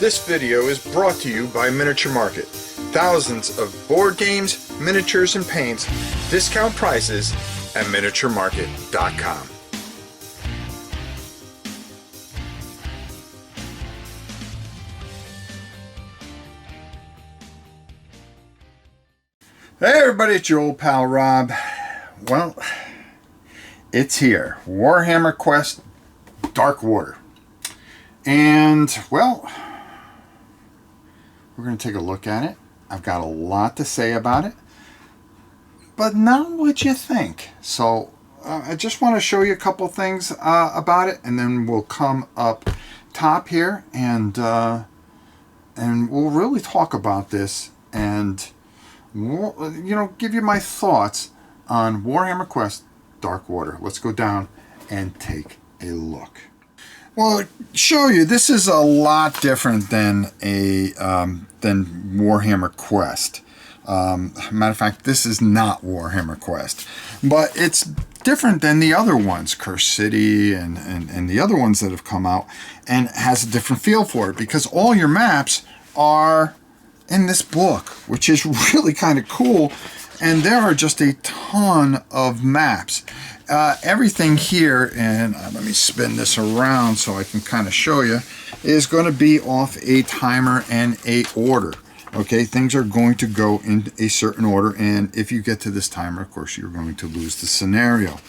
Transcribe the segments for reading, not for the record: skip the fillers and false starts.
This video is brought to you by Miniature Market. Thousands of board games, miniatures, and paints, discount prices at miniaturemarket.com. Hey everybody, it's your old pal Rob. Well, it's here. Warhammer Quest Darkwater. And, well, we're going to take a look at it. I've got a lot to say about it, but not what you think. So I just want to show you a couple things about it, and then we'll come up top here and we'll really talk about this and, you know, give you my thoughts on Warhammer Quest Darkwater. Let's go down and take a look. Well, show you, this is a lot different than than Warhammer Quest. Matter of fact, this is not Warhammer Quest, but it's different than the other ones, Curse City and the other ones that have come out, and has a different feel for it because all your maps are in this book, which is really kind of cool. And there are just a ton of maps. Everything here, and let me spin this around so I can kind of show you, is going to be off a timer and a order. Okay, things are going to go in a certain order, and if you get to this timer, of course, you're going to lose the scenario.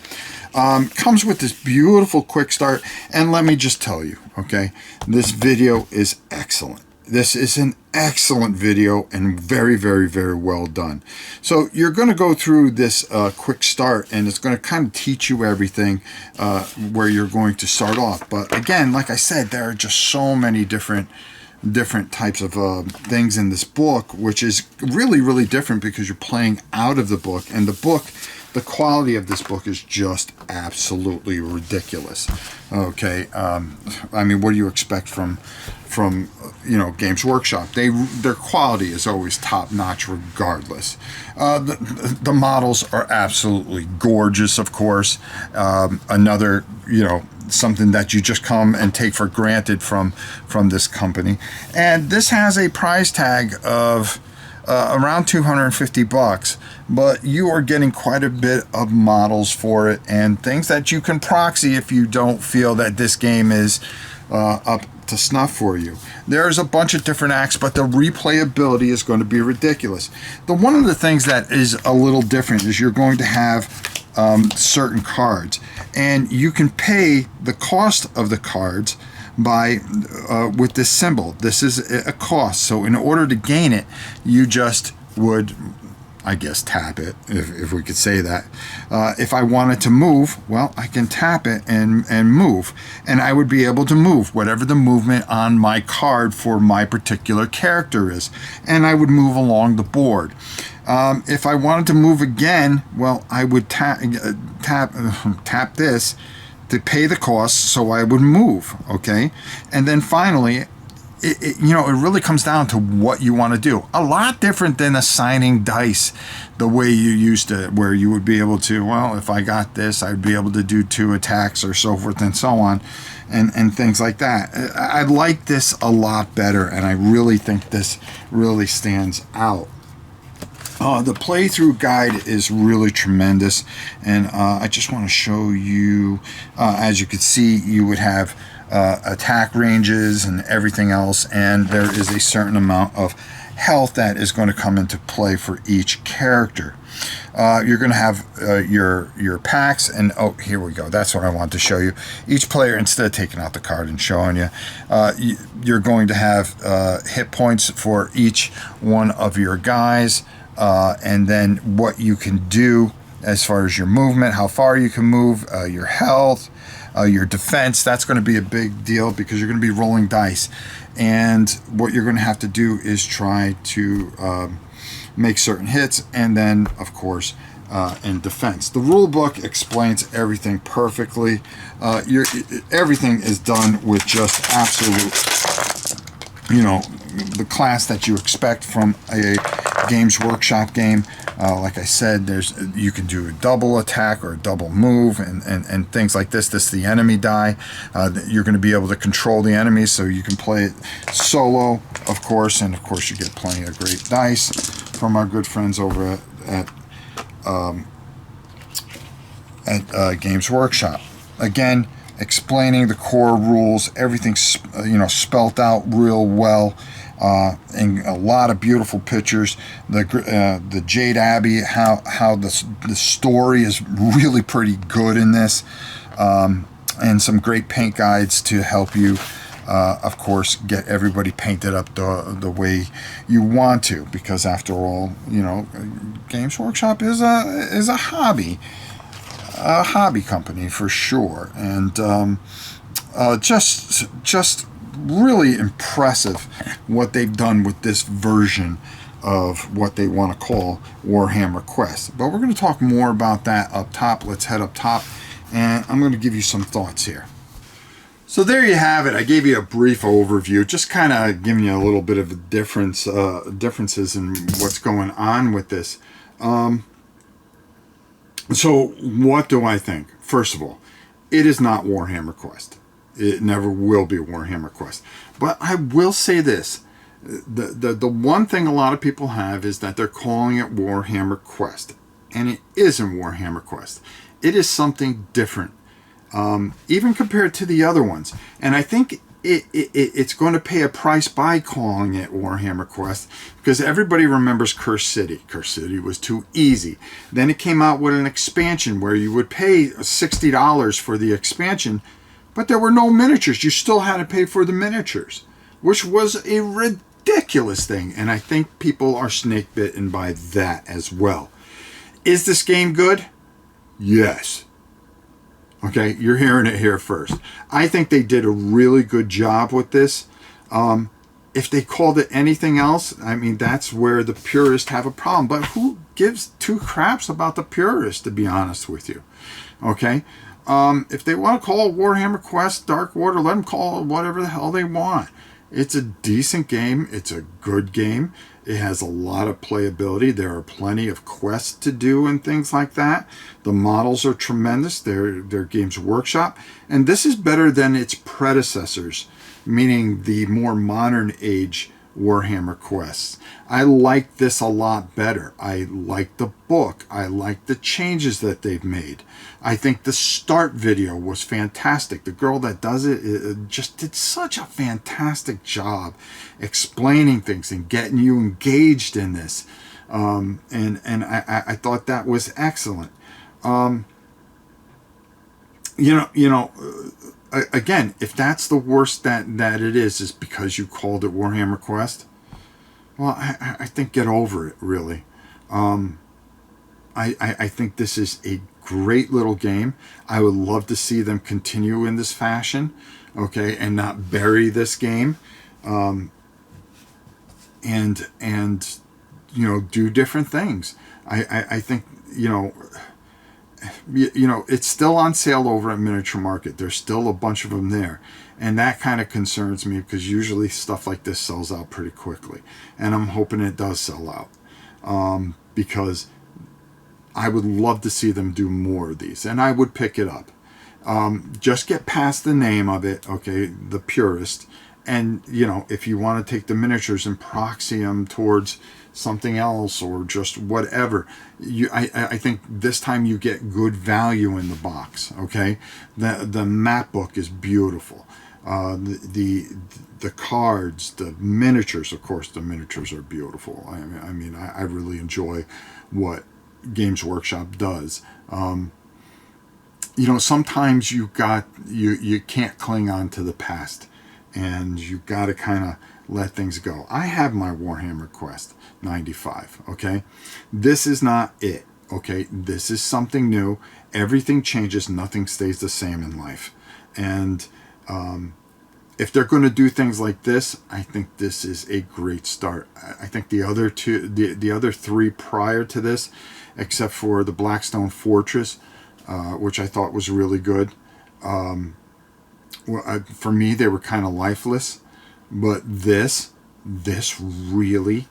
Comes with this beautiful quick start, and let me just tell you, okay, this video is excellent. This is an excellent video and very, very, very well done. So you're going to go through this quick start, and it's going to kind of teach you everything where you're going to start off. But again, like I said, there are just so many different types of things in this book, which is really, really different because you're playing out of the book, and the quality of this book is just absolutely ridiculous. Okay, I mean, what do you expect from you know, Games Workshop? Their quality is always top notch regardless. The models are absolutely gorgeous, of course. Another, you know, something that you just come and take for granted from this company. And this has a price tag of around $250, but you are getting quite a bit of models for it and things that you can proxy if you don't feel that this game is up to snuff for you. There's a bunch of different acts, but the replayability is going to be ridiculous. One of the things that is a little different is you're going to have certain cards, and you can pay the cost of the cards by with this symbol. This is a cost, so in order to gain it, you just would, I guess, tap it, if we could say that. If I wanted to move, well, I can tap it and move, and I would be able to move whatever the movement on my card for my particular character is, and I would move along the board. If I wanted to move again, well, I would tap this to pay the cost, so I would move. Okay, and then finally, you know, it really comes down to what you want to do. A lot different than assigning dice the way you used to, where you would be able to, well, if I got this, I'd be able to do 2 attacks or so forth and so on, and things like that. I like this a lot better, and I really think this really stands out. The playthrough guide is really tremendous, and I just want to show you, as you can see, you would have attack ranges and everything else, and there is a certain amount of health that is going to come into play for each character. You're going to have your packs, and oh, here we go. That's what I want to show you. Each player, instead of taking out the card and showing you, you're going to have hit points for each one of your guys, and then what you can do as far as your movement, how far you can move, your health, your defense. That's going to be a big deal because you're going to be rolling dice, and what you're going to have to do is try to make certain hits, and then of course in defense. The rule book explains everything perfectly. Everything is done with just absolute, you know, the class that you expect from a Games Workshop game. Like I said, you can do a double attack or a double move and things like this. This is the enemy die. You're going to be able to control the enemies, so you can play it solo, of course, and of course you get plenty of great dice from our good friends over at Games Workshop. Again, explaining the core rules, everything's spelt out real well. And a lot of beautiful pictures. The Jade Abbey, how the story is really pretty good in this, and some great paint guides to help you, of course, get everybody painted up the way you want to, because after all, Games Workshop is a hobby company for sure, and just really impressive what they've done with this version of what they want to call Warhammer Quest. But we're going to talk more about that up top. Let's head up top, and I'm going to give you some thoughts here. So there you have it. I gave you a brief overview, just kind of giving you a little bit of a differences in what's going on with this. So what do I think? First of all, it is not Warhammer Quest. It never will be Warhammer Quest. But I will say this. The one thing a lot of people have is that they're calling it Warhammer Quest. And it isn't Warhammer Quest. It is something different, even compared to the other ones. And I think it's going to pay a price by calling it Warhammer Quest, because everybody remembers Curse City. Curse City was too easy. Then it came out with an expansion where you would pay $60 for the expansion, but there were no miniatures. You still had to pay for the miniatures, which was a ridiculous thing. And I think people are snake bitten by that as well. Is this game good? Yes. Okay, you're hearing it here first. I think they did a really good job with this. If they called it anything else, I mean, that's where the purists have a problem. But who gives two craps about the purists, to be honest with you? Okay? If they want to call it Warhammer Quest, Darkwater, let them call it whatever the hell they want. It's a decent game. It's a good game. It has a lot of playability. There are plenty of quests to do and things like that. The models are tremendous. They're Games Workshop. And this is better than its predecessors, meaning the more modern age Warhammer Quests. I like this a lot better. I like the book. I like the changes that they've made. I think the start video was fantastic. The girl that does it just did such a fantastic job explaining things and getting you engaged in this. And I thought that was excellent. Again, if that's the worst that it is because you called it Warhammer Quest, well, I think get over it, really. I think this is a great little game. I would love to see them continue in this fashion, okay, and not bury this game, and do different things. I think it's still on sale over at Miniature Market. There's still a bunch of them there. And that kind of concerns me, because usually stuff like this sells out pretty quickly. And I'm hoping it does sell out. Because I would love to see them do more of these. And I would pick it up. Just get past the name of it, okay, the Purist. And, if you want to take the miniatures and proxy them towards something else or just whatever, I think this time you get good value in the box, okay? The map book is beautiful. The cards, the miniatures, of course, the miniatures are beautiful. I really enjoy what Games Workshop does. Sometimes you can't cling on to the past, and you got to kind of let things go. I have my Warhammer Quest 95, okay? This is not it, okay? This is something new. Everything changes. Nothing stays the same in life. And if they're going to do things like this, I think this is a great start. I think the other three prior to this, except for the Blackstone Fortress, which I thought was really good, for me, they were kind of lifeless. But this really,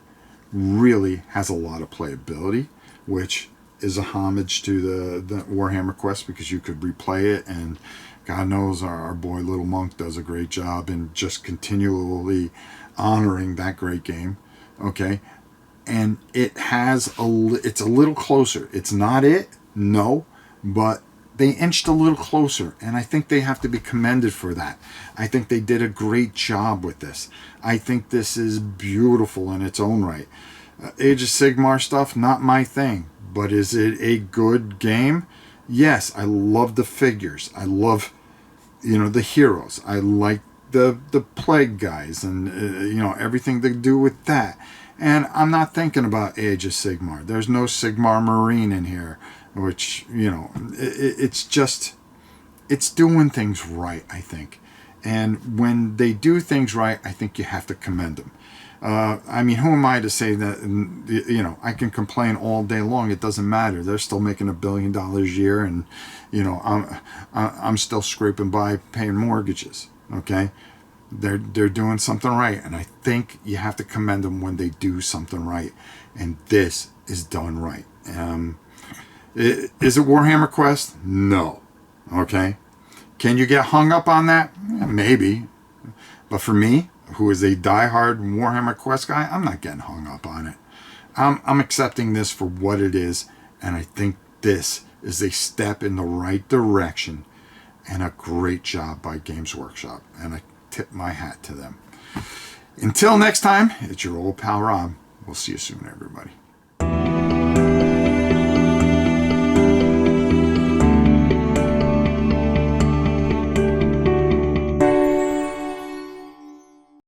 really has a lot of playability, which is a homage to the Warhammer Quest, because you could replay it, and God knows our boy Little Monk does a great job in just continually honoring that great game. Okay, and it's a little closer. It's not it, no, but they inched a little closer, and I think they have to be commended for that. I think they did a great job with this. I think this is beautiful in its own right. Age of Sigmar stuff, not my thing, but is it a good game? Yes, I love the figures. I love, the heroes. I like the plague guys, and everything they do with that. And I'm not thinking about Age of Sigmar. There's no Sigmar Marine in here, which, it's doing things right, I think. And when they do things right, I think you have to commend them. Who am I to say that, I can complain all day long. It doesn't matter. They're still making $1 billion a year, and, I'm still scraping by paying mortgages, okay? They're doing something right, and I think you have to commend them when they do something right, and this is done right. Is it Warhammer Quest? No. Okay? Can you get hung up on that? Maybe. But for me, who is a diehard Warhammer Quest guy, I'm not getting hung up on it. I'm accepting this for what it is, and I think this is a step in the right direction, and a great job by Games Workshop, and I tip my hat to them. Until next time, it's your old pal Rob. We'll see you soon, everybody.